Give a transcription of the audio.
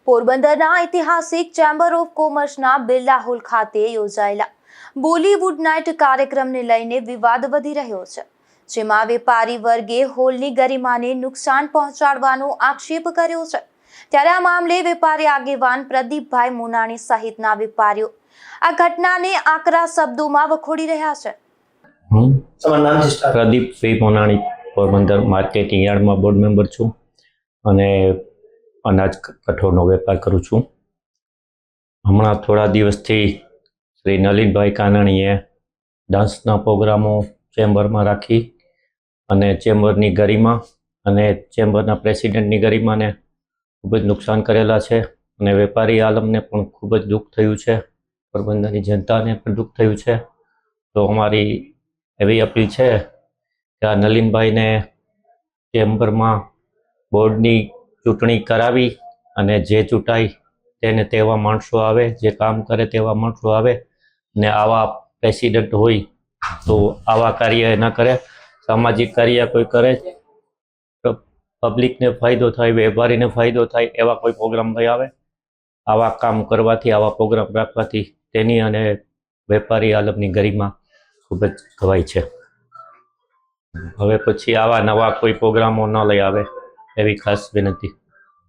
પોરબંદરના ઐતિહાસિક chamber of કોમર્સના Birla hall ખાતે યોજાયેલા બોલીવુડ નાઇટ કાર્યક્રમને લઈને વિવાદ વધી રહ્યો છે, જેમાં વેપારી વર્ગે હોલની ગરિમાને નુકસાન પહોંચાડવાનો આક્ષેપ કર્યો છે। ત્યારે આ મામલે વેપારી આગેવાન પ્રદીપભાઈ મોનાણી સહિતના વેપારીઓ આ ઘટનાને આકરા શબ્દોમાં વખોડી રહ્યા છે। પ્રદીપભાઈ મોનાણી પોરબંદર માર્કેટિંગ યાર્ડમાં બોર્ડ મેમ્બર છું અને અનાજ કઠોળનો વેપાર કરું છું। હમણાં થોડા દિવસથી શ્રી નલિનભાઈ કાનાણીએ ડાન્સના પ્રોગ્રામો ચેમ્બરમાં રાખી અને ચેમ્બરની ગરિમા અને ચેમ્બરના પ્રેસિડેન્ટની ગરિમાને ખૂબ જ નુકસાન કરેલા છે અને વેપારી આલમને પણ ખૂબ જ દુઃખ થયું છે, પોરબંદરની જનતાને પણ દુઃખ થયું છે। તો અમારી એવી અપીલ છે કે આ નલિનભાઈને ચેમ્બરમાં બોર્ડની ચૂંટણી કરાવી અને જે ચૂંટાય તેને તેવા માણસો આવે, જે કામ કરે તેવા માણસો આવે ને આવા પ્રેસિડેન્ટ હોય તો આવા કાર્ય ન કરે। સામાજિક કાર્ય કોઈ કરે તો પબ્લિકને ફાયદો થાય, વેપારીને ફાયદો થાય એવા કોઈ પ્રોગ્રામ નહીં આવે। આવા કામ કરવાથી, આવા પ્રોગ્રામ રાખવાથી તેની અને વેપારી આલમની ગરિમા ખૂબ જ ઘવાય છે। હવે પછી આવા નવા કોઈ પ્રોગ્રામો ન લઈ આવે એવી ખાસ વિનંતી।